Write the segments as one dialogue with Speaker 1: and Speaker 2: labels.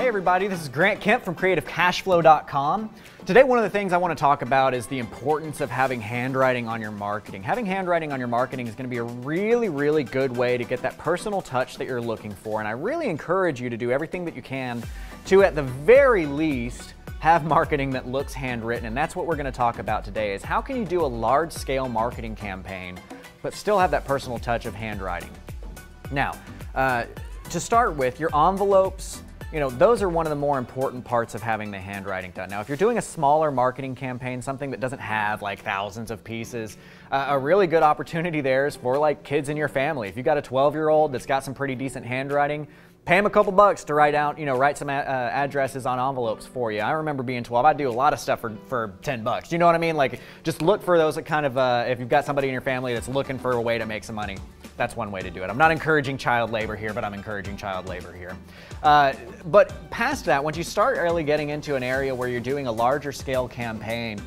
Speaker 1: Hey everybody, this is Grant Kemp from CreativeCashflow.com. Today one of the things I want to talk about is the importance of having handwriting on your marketing. Having handwriting on your marketing is going to be a really good way to get that personal touch that you're looking for, and I really encourage you to do everything that you can to, at the very least, have marketing that looks handwritten. And that's what we're going to talk about today, is how can you do a large-scale marketing campaign but still have that personal touch of handwriting. Now, to start with, your envelopes, those are one of the more important parts of having the handwriting done. Now, if you're doing a smaller marketing campaign, something that doesn't have like thousands of pieces, a really good opportunity there is for like kids in your family. If you've got a 12-year-old that's got some pretty decent handwriting, pay them a couple bucks to write some addresses on envelopes for you. I remember being 12, I'd do a lot of stuff for 10 bucks. You know what I mean? Like, just look for those that kind of, if you've got somebody in your family that's looking for a way to make some money, that's one way to do it. I'm not encouraging child labor here, but I'm encouraging child labor here. But past that, once you start really getting into an area where you're doing a larger scale campaign,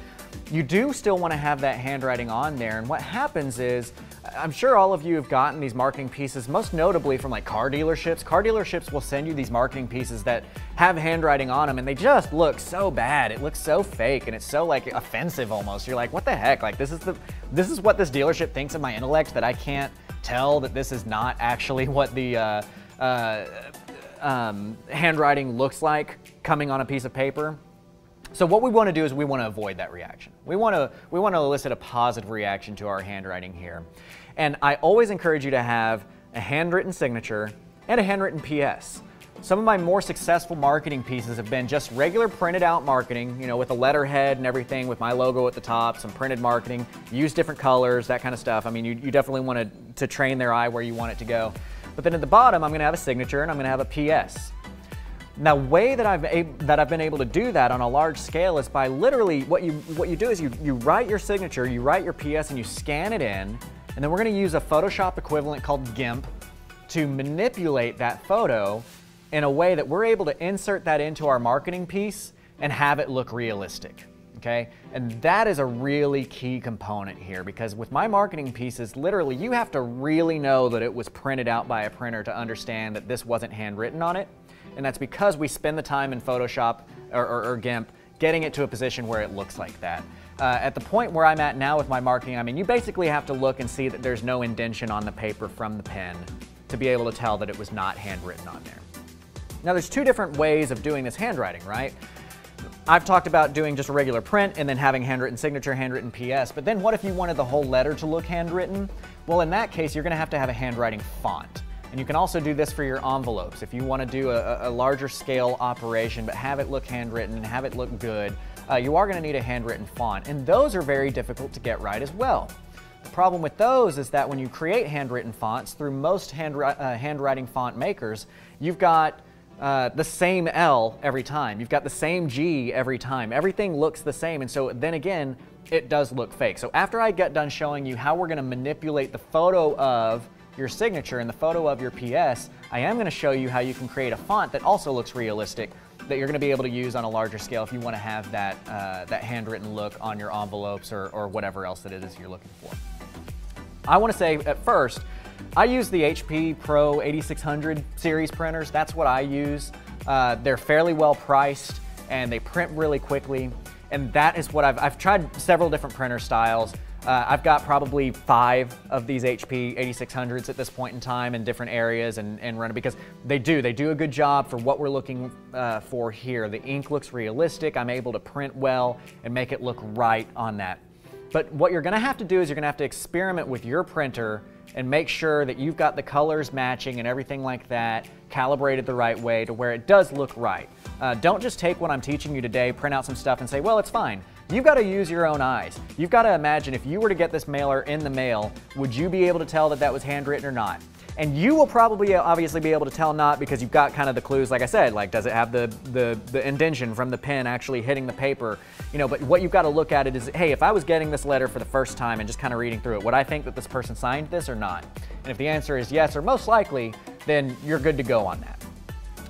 Speaker 1: you do still want to have that handwriting on there. And what happens is, I'm sure all of you have gotten these marketing pieces, most notably from like car dealerships. Car dealerships will send you these marketing pieces that have handwriting on them, and they just look so bad. It looks so fake, and it's so like offensive almost. You're like, what the heck? Like, this is what this dealership thinks of my intellect, that I can't tell that this is not actually what the handwriting looks like coming on a piece of paper. So what we want to do is we want to avoid that reaction. We want to elicit a positive reaction to our handwriting here. And I always encourage you to have a handwritten signature and a handwritten PS. Some of my more successful marketing pieces have been just regular printed out marketing, with a letterhead and everything, with my logo at the top, some printed marketing, use different colors, that kind of stuff. I mean, you definitely want to train their eye where you want it to go. But then at the bottom, I'm going to have a signature and I'm going to have a PS. Now, the way that I've been able to do that on a large scale is by literally, what you do is you write your signature, you write your PS, and you scan it in, and then we're going to use a Photoshop equivalent called GIMP to manipulate that photo in a way that we're able to insert that into our marketing piece and have it look realistic. Okay? And that is a really key component here, because with my marketing pieces, literally, you have to really know that it was printed out by a printer to understand that this wasn't handwritten on it. And that's because we spend the time in Photoshop or GIMP getting it to a position where it looks like that. At the point where I'm at now with my marketing, I mean, you basically have to look and see that there's no indentation on the paper from the pen to be able to tell that it was not handwritten on there. Now, there's two different ways of doing this handwriting, right? I've talked about doing just a regular print and then having handwritten signature, handwritten PS, but then what if you wanted the whole letter to look handwritten? Well, in that case, you're going to have a handwriting font. And you can also do this for your envelopes. If you want to do a larger scale operation but have it look handwritten and have it look good, you are going to need a handwritten font. And those are very difficult to get right as well. The problem with those is that when you create handwritten fonts, through most handwriting font makers, you've got the same L every time. You've got the same G every time. Everything looks the same, and so then again, it does look fake. So after I get done showing you how we're going to manipulate the photo of your signature and the photo of your PS, I am going to show you how you can create a font that also looks realistic, that you're going to be able to use on a larger scale if you want to have that, that handwritten look on your envelopes or whatever else that it is you're looking for. I want to say at first, I use the HP Pro 8600 series printers. That's what I use. They're fairly well priced and they print really quickly. And that is what I've tried several different printer styles. I've got probably 5 of these HP 8600s at this point in time in different areas and run it because they do a good job for what we're looking for here. The ink looks realistic. I'm able to print well and make it look right on that. But what you're going to have to do is you're going to have to experiment with your printer and make sure that you've got the colors matching and everything like that calibrated the right way to where it does look right. Don't just take what I'm teaching you today, print out some stuff and say, well, it's fine. You've got to use your own eyes. You've got to imagine if you were to get this mailer in the mail, would you be able to tell that that was handwritten or not? And you will probably obviously be able to tell not, because you've got kind of the clues, like I said, like does it have the indentation from the pen actually hitting the paper? But what you've got to look at it is, hey, if I was getting this letter for the first time and just kind of reading through it, would I think that this person signed this or not? And if the answer is yes, or most likely, then you're good to go on that.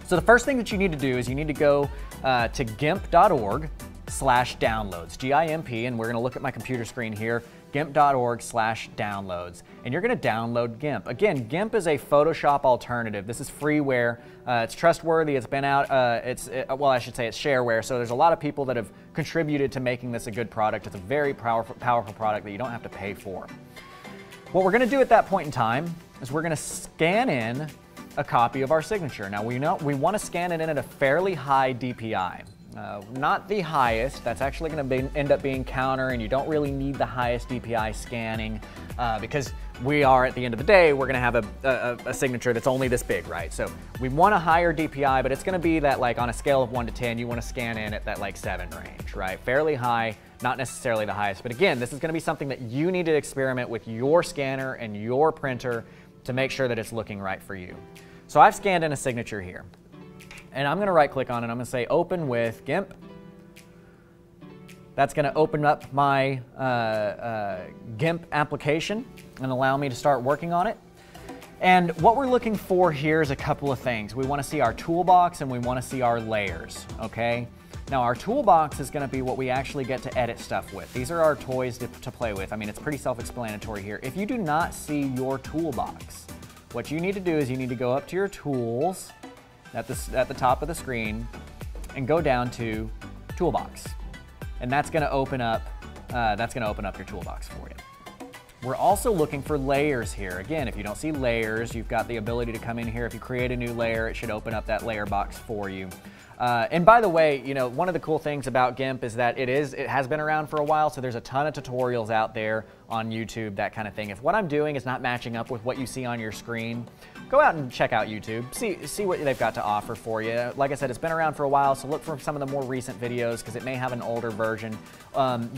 Speaker 1: So the first thing that you need to do is you need to go to gimp.org/downloads, GIMP, and we're going to look at my computer screen here, gimp.org/downloads, and you're going to download GIMP. Again, GIMP is a Photoshop alternative. This is freeware. It's trustworthy. It's been out. Well, I should say it's shareware. So there's a lot of people that have contributed to making this a good product. It's a very powerful product that you don't have to pay for. What we're going to do at that point in time is we're going to scan in a copy of our signature. Now we want to scan it in at a fairly high DPI. Not the highest. That's actually going to end up being counter, and you don't really need the highest DPI scanning because we are, at the end of the day, we're going to have a signature that's only this big, right? So we want a higher DPI, but it's going to be that, like, on a scale of 1 to 10, you want to scan in at that like 7 range, right? Fairly high, not necessarily the highest. But again, this is going to be something that you need to experiment with your scanner and your printer to make sure that it's looking right for you. So I've scanned in a signature here. And I'm going to right click on it. I'm going to say open with GIMP. That's going to open up my GIMP application and allow me to start working on it. And what we're looking for here is a couple of things. We want to see our toolbox and we want to see our layers, okay? Now our toolbox is going to be what we actually get to edit stuff with. These are our toys to play with. I mean, it's pretty self-explanatory here. If you do not see your toolbox, what you need to do is you need to go up to your tools at the top of the screen and go down to Toolbox, and that's going to open up your toolbox for you. We're also looking for layers here. Again, if you don't see layers, you've got the ability to come in here. If you create a new layer, it should open up that layer box for you. And by the way, you know, one of the cool things about GIMP is that it has been around for a while, so there's a ton of tutorials out there on YouTube, that kind of thing. If what I'm doing is not matching up with what you see on your screen, go out and check out YouTube. See what they've got to offer for you. Like I said, it's been around for a while, so look for some of the more recent videos because it may have an older version.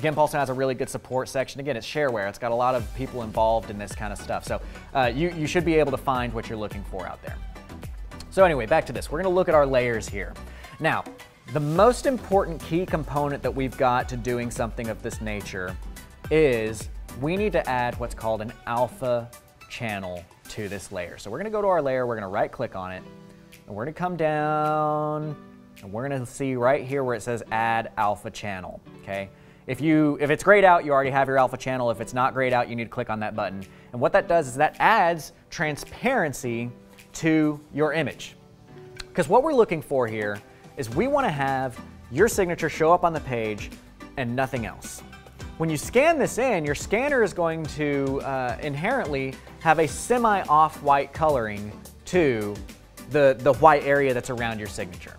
Speaker 1: GIMP also has a really good support section. Again, it's shareware. It's got a lot of people involved in this kind of stuff. So you should be able to find what you're looking for out there. So anyway, back to this. We're going to look at our layers here. Now, the most important key component that we've got to doing something of this nature is we need to add what's called an alpha channel to this layer. So we're going to go to our layer, we're going to right click on it, and we're going to come down, and we're going to see right here where it says add alpha channel, okay? If it's grayed out, you already have your alpha channel. If it's not grayed out, you need to click on that button. And what that does is that adds transparency to your image. Because what we're looking for here is we want to have your signature show up on the page and nothing else. When you scan this in, your scanner is going to inherently have a semi-off-white coloring to the white area that's around your signature.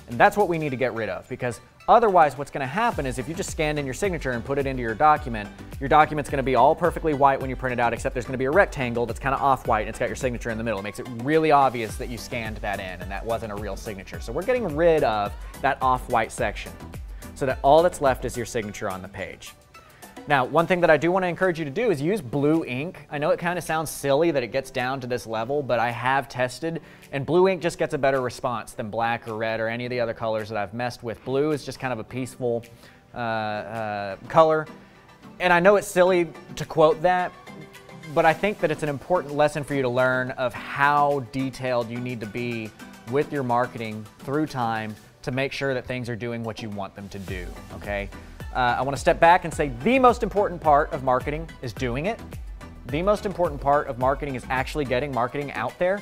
Speaker 1: And that's what we need to get rid of, because otherwise what's going to happen is if you just scanned in your signature and put it into your document's going to be all perfectly white when you print it out, except there's going to be a rectangle that's kind of off-white and it's got your signature in the middle. It makes it really obvious that you scanned that in and that wasn't a real signature. So we're getting rid of that off-white section so that all that's left is your signature on the page. Now, one thing that I do want to encourage you to do is use blue ink. I know it kind of sounds silly that it gets down to this level, but I have tested, and blue ink just gets a better response than black or red or any of the other colors that I've messed with. Blue is just kind of a peaceful color, and I know it's silly to quote that, but I think that it's an important lesson for you to learn of how detailed you need to be with your marketing through time to make sure that things are doing what you want them to do, okay? I want to step back and say the most important part of marketing is doing it. The most important part of marketing is actually getting marketing out there.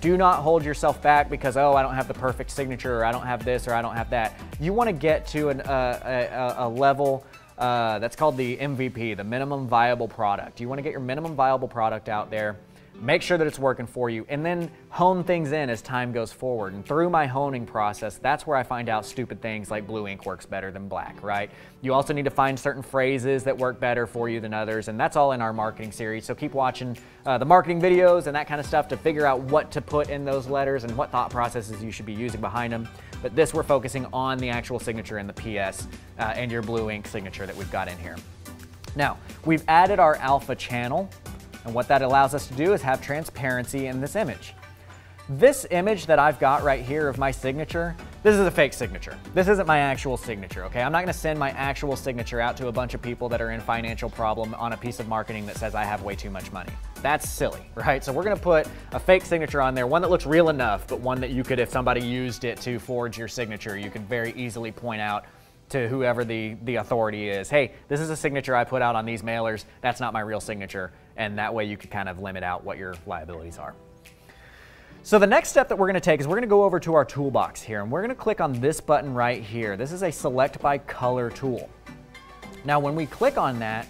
Speaker 1: Do not hold yourself back because, oh, I don't have the perfect signature, or I don't have this, or I don't have that. You want to get to a level that's called the MVP, the minimum viable product. You want to get your minimum viable product out there, make sure that it's working for you, and then hone things in as time goes forward. And through my honing process, that's where I find out stupid things like blue ink works better than black, right? You also need to find certain phrases that work better for you than others, and that's all in our marketing series. So keep watching the marketing videos and that kind of stuff to figure out what to put in those letters and what thought processes you should be using behind them. But this, we're focusing on the actual signature and the PS and your blue ink signature that we've got in here. Now, we've added our alpha channel. And what that allows us to do is have transparency in this image. This image that I've got right here of my signature, this is a fake signature. This isn't my actual signature, okay? I'm not gonna send my actual signature out to a bunch of people that are in financial problem on a piece of marketing that says I have way too much money. That's silly, right? So we're gonna put a fake signature on there, one that looks real enough, but one that you could, if somebody used it to forge your signature, you could very easily point out to whoever the authority is. Hey, this is a signature I put out on these mailers. That's not my real signature. And that way you can kind of limit out what your liabilities are. So the next step that we're going to take is we're going to go over to our toolbox here, and we're going to click on this button right here. This is a select by color tool. Now when we click on that,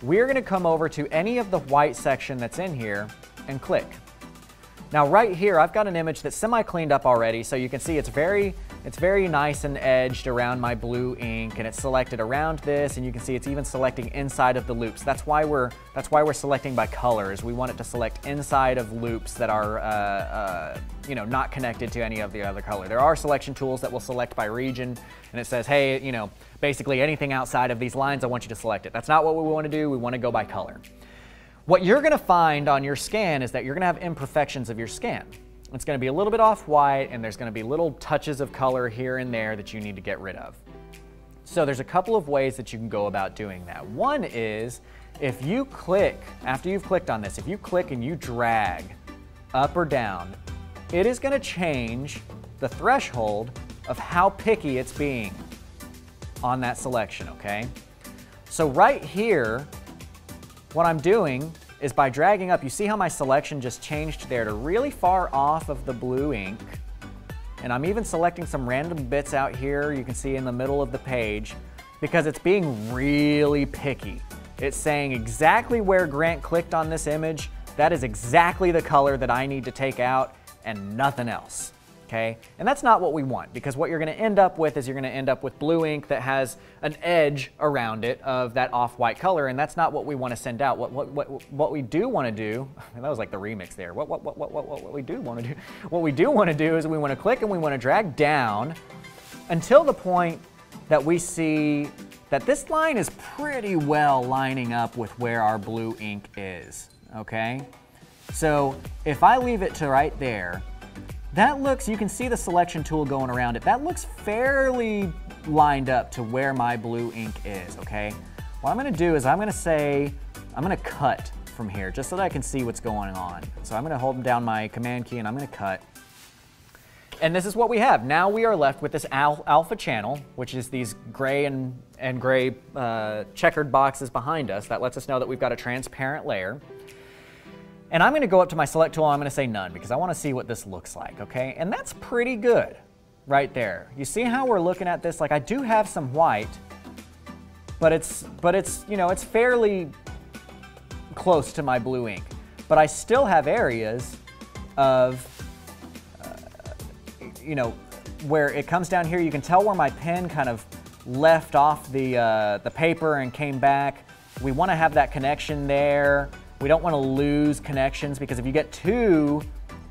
Speaker 1: we're going to come over to any of the white section that's in here and click. Now right here, I've got an image that's semi-cleaned up already, so you can see it's very nice and edged around my blue ink, and it's selected around this, and you can see it's even selecting inside of the loops. That's why we're selecting by colors. We want it to select inside of loops that are you know, not connected to any of the other color. There are selection tools that will select by region, and it says, hey, you know, basically anything outside of these lines, I want you to select it. That's not what we want to do. We want to go by color. What you're going to find on your scan is that you're going to have imperfections of your scan. It's going to be a little bit off-white, and there's going to be little touches of color here and there that you need to get rid of. So there's a couple of ways that you can go about doing that. One is, if you click, after you've clicked on this, if you click and you drag up or down, it is going to change the threshold of how picky it's being on that selection, okay? So right here, what I'm doing is by dragging up, you see how my selection just changed there to really far off of the blue ink. And I'm even selecting some random bits out here you can see in the middle of the page because it's being really picky. It's saying exactly where Grant clicked on this image, that is exactly the color that I need to take out and nothing else. Okay? And that's not what we want, because what you're going to end up with is you're going to end up with blue ink that has an edge around it of that off-white color, and that's not what we want to send out. What we do want to do, and that was like the remix there. What we do want to do is we want to click and we want to drag down until the point that we see that this line is pretty well lining up with where our blue ink is. Okay? So if I leave it to right there, that looks, you can see the selection tool going around it. That looks fairly lined up to where my blue ink is, okay? What I'm gonna do is I'm gonna cut from here just so that I can see what's going on. So I'm gonna hold down my command key and I'm gonna cut. And this is what we have. Now we are left with this alpha channel, which is these gray and gray checkered boxes behind us. That lets us know that we've got a transparent layer. And I'm going to go up to my select tool and I'm going to say none because I want to see what this looks like, okay? And that's pretty good right there. You see how we're looking at this? Like, I do have some white, but it's you know, it's fairly close to my blue ink. But I still have areas of you know, where it comes down here. You can tell where my pen kind of left off the paper and came back. We want to have that connection there. We don't want to lose connections, because if you get too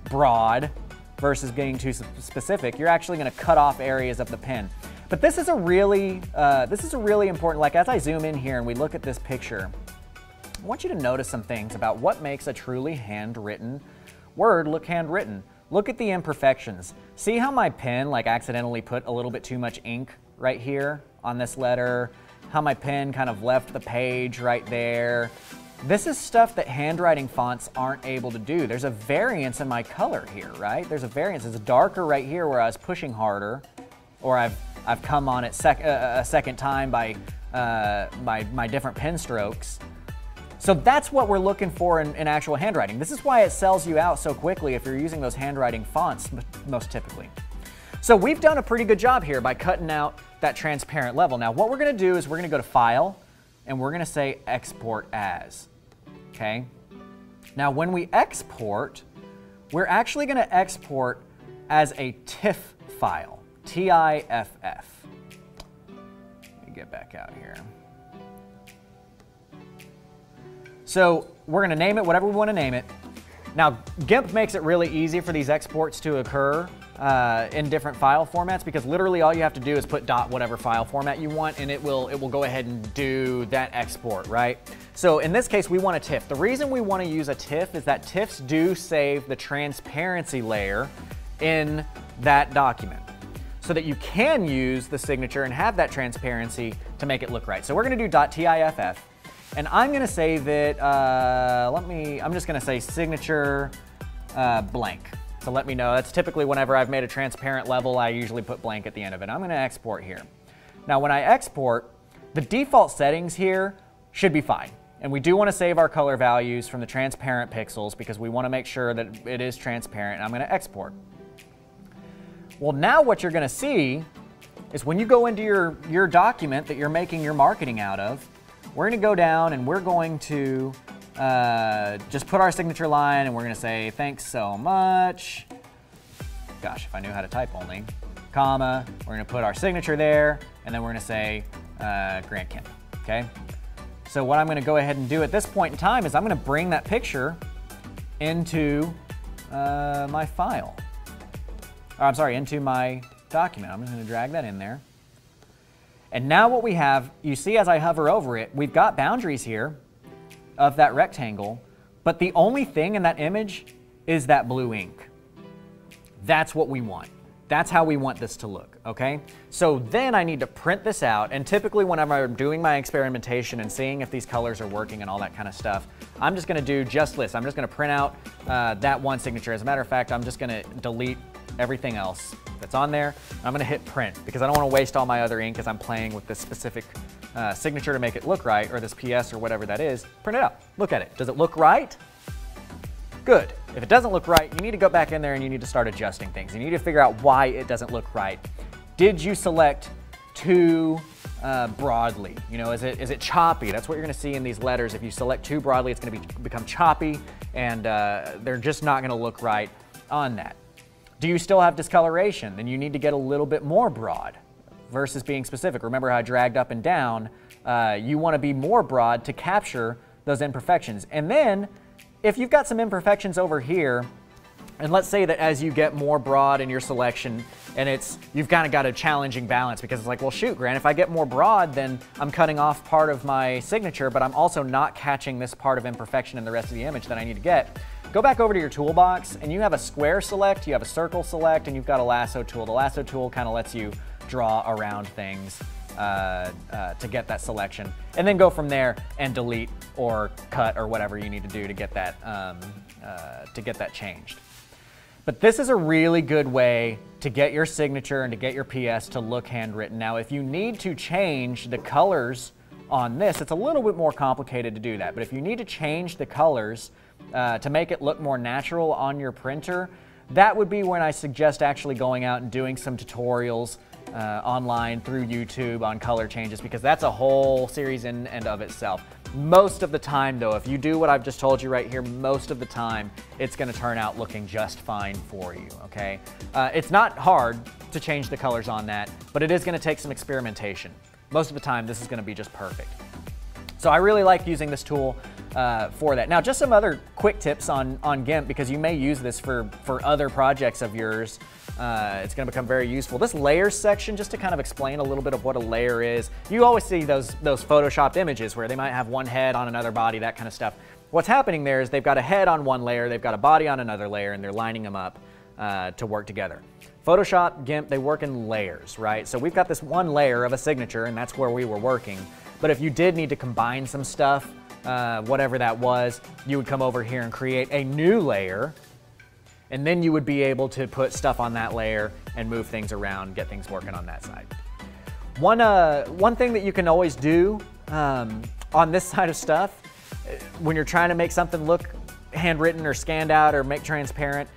Speaker 1: broad versus getting too specific, you're actually going to cut off areas of the pen. But this is a really important, like as I zoom in here and we look at this picture, I want you to notice some things about what makes a truly handwritten word look handwritten. Look at the imperfections. See how my pen like accidentally put a little bit too much ink right here on this letter? How my pen kind of left the page right there? This is stuff that handwriting fonts aren't able to do. There's a variance in my color here, right? There's a variance. It's darker right here where I was pushing harder, or I've come on it a second time by my different pen strokes. So that's what we're looking for in actual handwriting. This is why it sells you out so quickly if you're using those handwriting fonts most typically. So we've done a pretty good job here by cutting out that transparent level. Now what we're going to do is we're going to go to File, and we're going to say Export As. Okay? Now when we export, we're actually going to export as a TIFF file. T-I-F-F. Let me get back out here. So we're going to name it whatever we want to name it. Now GIMP makes it really easy for these exports to occur in different file formats, because literally all you have to do is put dot whatever file format you want, and it will go ahead and do that export, right? So in this case, we want a TIFF. The reason we want to use a TIFF is that TIFFs do save the transparency layer in that document, so that you can use the signature and have that transparency to make it look right. So we're going to do .tiff, and I'm going to save it. I'm just going to say signature blank. So let me know. That's typically whenever I've made a transparent level, I usually put blank at the end of it. I'm going to export here. Now when I export, the default settings here should be fine. And we do want to save our color values from the transparent pixels because we want to make sure that it is transparent, and I'm going to export. Well, now what you're going to see is when you go into your document that you're making your marketing out of, we're going to go down and we're going to just put our signature line, and we're going to say, thanks so much. Gosh, if I knew how to type only. Comma, we're going to put our signature there, and then we're going to say Grant Kim, okay? So what I'm going to go ahead and do at this point in time is I'm going to bring that picture into my file. Or, I'm sorry, into my document. I'm just going to drag that in there. And now what we have, you see as I hover over it, we've got boundaries here of that rectangle, but the only thing in that image is that blue ink. That's what we want. That's how we want this to look, okay? So then I need to print this out, and typically whenever I'm doing my experimentation and seeing if these colors are working and all that kind of stuff, I'm just gonna do just this. I'm just gonna print out that one signature. As a matter of fact, I'm just gonna delete everything else that's on there. I'm gonna hit print because I don't wanna waste all my other ink as I'm playing with this specific signature to make it look right, or this PS or whatever that is. Print it out, look at it. Does it look right? Good. If it doesn't look right, you need to go back in there and you need to start adjusting things. You need to figure out why it doesn't look right. Did you select too broadly? You know, is it choppy? That's what you're going to see in these letters. If you select too broadly, it's going to become choppy, and they're just not going to look right on that. Do you still have discoloration? Then you need to get a little bit more broad versus being specific. Remember how I dragged up and down? You want to be more broad to capture those imperfections. And then if you've got some imperfections over here, and let's say that as you get more broad in your selection, and you've kind of got a challenging balance because it's like, well, shoot, Grant, if I get more broad, then I'm cutting off part of my signature, but I'm also not catching this part of imperfection in the rest of the image that I need to get. Go back over to your toolbox, and you have a square select, you have a circle select, and you've got a lasso tool. The lasso tool kind of lets you draw around things to get that selection, and then go from there and delete or cut or whatever you need to do to get that changed. But this is a really good way to get your signature and to get your PS to look handwritten. Now, if you need to change the colors on this, it's a little bit more complicated to do that. But if you need to change the colors to make it look more natural on your printer, that would be when I suggest actually going out and doing some tutorials online through YouTube on color changes, because that's a whole series in and of itself. Most of the time though, if you do what I've just told you right here, most of the time it's going to turn out looking just fine for you, okay? It's not hard to change the colors on that, but it is going to take some experimentation. Most of the time this is going to be just perfect. So I really like using this tool for that. Now, just some other quick tips on GIMP, because you may use this for other projects of yours. It's going to become very useful. This layers section, just to kind of explain a little bit of what a layer is. You always see those photoshopped images where they might have one head on another body, that kind of stuff. What's happening there is they've got a head on one layer, they've got a body on another layer, and they're lining them up to work together. Photoshop, GIMP, they work in layers, right? So we've got this one layer of a signature, and that's where we were working. But if you did need to combine some stuff, whatever that was, you would come over here and create a new layer, and then you would be able to put stuff on that layer and move things around, get things working on that side. One thing that you can always do on this side of stuff, when you're trying to make something look handwritten or scanned out or make transparent,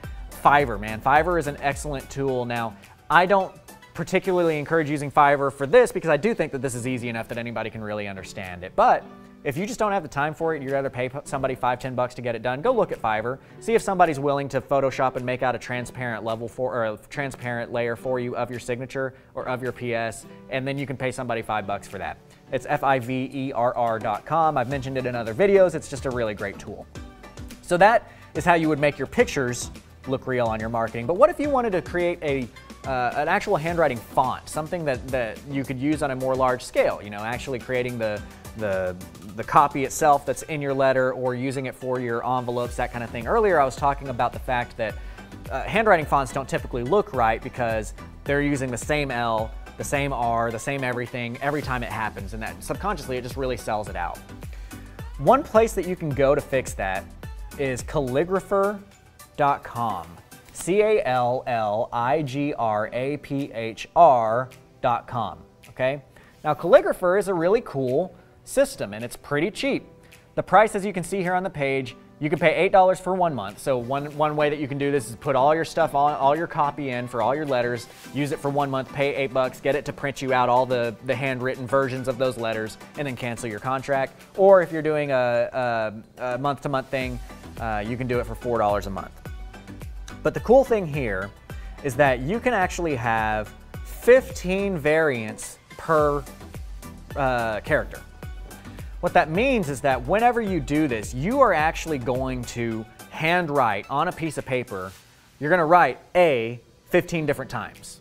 Speaker 1: Fiverr, man. Fiverr is an excellent tool. Now, I don't particularly encourage using Fiverr for this because I do think that this is easy enough that anybody can really understand it. But if you just don't have the time for it and you'd rather pay somebody $5–10 to get it done, go look at Fiverr. See if somebody's willing to Photoshop and make out a transparent level or a transparent layer for you of your signature or of your PS, and then you can pay somebody $5 for that. It's fiverr.com. I've mentioned it in other videos. It's just a really great tool. So that is how you would make your pictures look real on your marketing. But what if you wanted to create an actual handwriting font, something that you could use on a more large scale, you know, actually creating the copy itself that's in your letter or using it for your envelopes, that kind of thing. Earlier I was talking about the fact that handwriting fonts don't typically look right because they're using the same L, the same R, the same everything every time it happens, and that subconsciously it just really sells it out. One place that you can go to fix that is calligrapher.com. calligraphr.com, okay? Now, Calligrapher is a really cool system, and it's pretty cheap. The price, as you can see here on the page, you can pay $8 for 1 month. So one way that you can do this is put all your stuff on, all your copy in for all your letters, use it for 1 month, pay $8, get it to print you out all the handwritten versions of those letters, and then cancel your contract. Or if you're doing a month-to-month thing, you can do it for $4 a month. But the cool thing here is that you can actually have 15 variants per character. What that means is that whenever you do this, you are actually going to handwrite on a piece of paper. You're going to write A 15 different times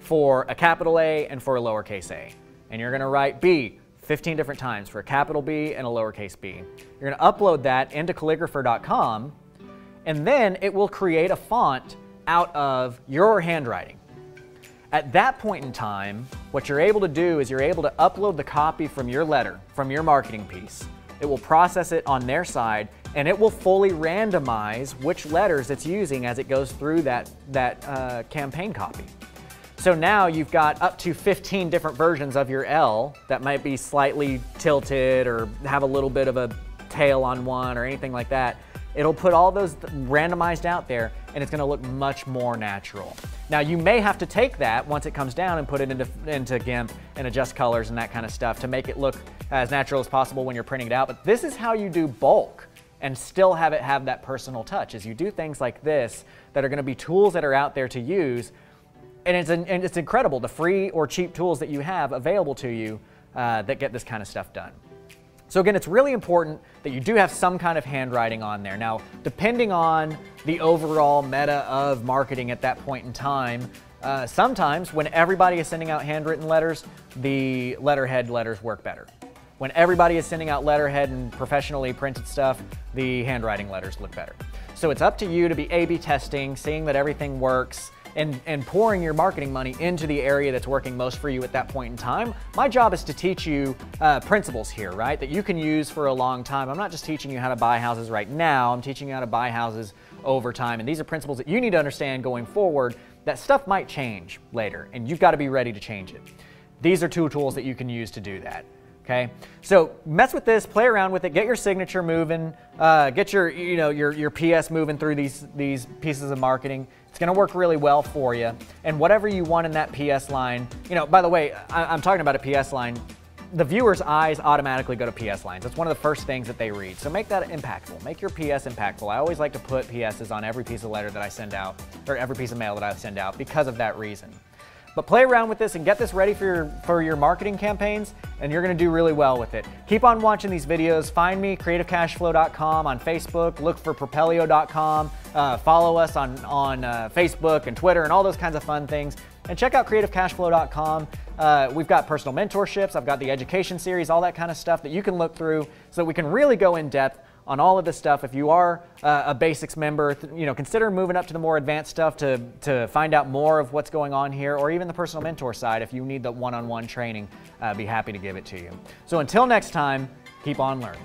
Speaker 1: for a capital A and for a lowercase a. And you're going to write B 15 different times for a capital B and a lowercase b. You're going to upload that into calligrapher.com, and then it will create a font out of your handwriting. At that point in time, what you're able to do is you're able to upload the copy from your letter, from your marketing piece. It will process it on their side, and it will fully randomize which letters it's using as it goes through that campaign copy. So now you've got up to 15 different versions of your L that might be slightly tilted or have a little bit of a tail on one or anything like that. It'll put all those randomized out there, and it's going to look much more natural. Now, you may have to take that once it comes down and put it into GIMP and adjust colors and that kind of stuff to make it look as natural as possible when you're printing it out. But this is how you do bulk and still have it have that personal touch, is you do things like this that are going to be tools that are out there to use. And it's incredible, the free or cheap tools that you have available to you that get this kind of stuff done. So again, it's really important that you do have some kind of handwriting on there. Now, depending on the overall meta of marketing at that point in time, sometimes when everybody is sending out handwritten letters, the letterhead letters work better. When everybody is sending out letterhead and professionally printed stuff, the handwriting letters look better. So it's up to you to be A/B testing, seeing that everything works, and pouring your marketing money into the area that's working most for you at that point in time. My job is to teach you principles here, right, that you can use for a long time. I'm not just teaching you how to buy houses right now, I'm teaching you how to buy houses over time. And these are principles that you need to understand going forward. That stuff might change later, and you've got to be ready to change it. These are two tools that you can use to do that. Okay, so mess with this, play around with it, get your signature moving, get your PS moving through these pieces of marketing. It's going to work really well for you. And whatever you want in that PS line, by the way, I'm talking about a PS line. The viewer's eyes automatically go to PS lines. It's one of the first things that they read. So make that impactful. Make your PS impactful. I always like to put PSs on every piece of letter that I send out, or every piece of mail that I send out, because of that reason. But play around with this and get this ready for your marketing campaigns, and you're going to do really well with it. Keep on watching these videos. Find me, creativecashflow.com on Facebook. Look for propelio.com. Follow us on Facebook and Twitter and all those kinds of fun things. And check out creativecashflow.com. We've got personal mentorships. I've got the education series, all that kind of stuff that you can look through so that we can really go in depth on all of this stuff. If you are a basics member, consider moving up to the more advanced stuff to find out more of what's going on here, or even the personal mentor side. If you need the one-on-one training, be happy to give it to you. So until next time, keep on learning.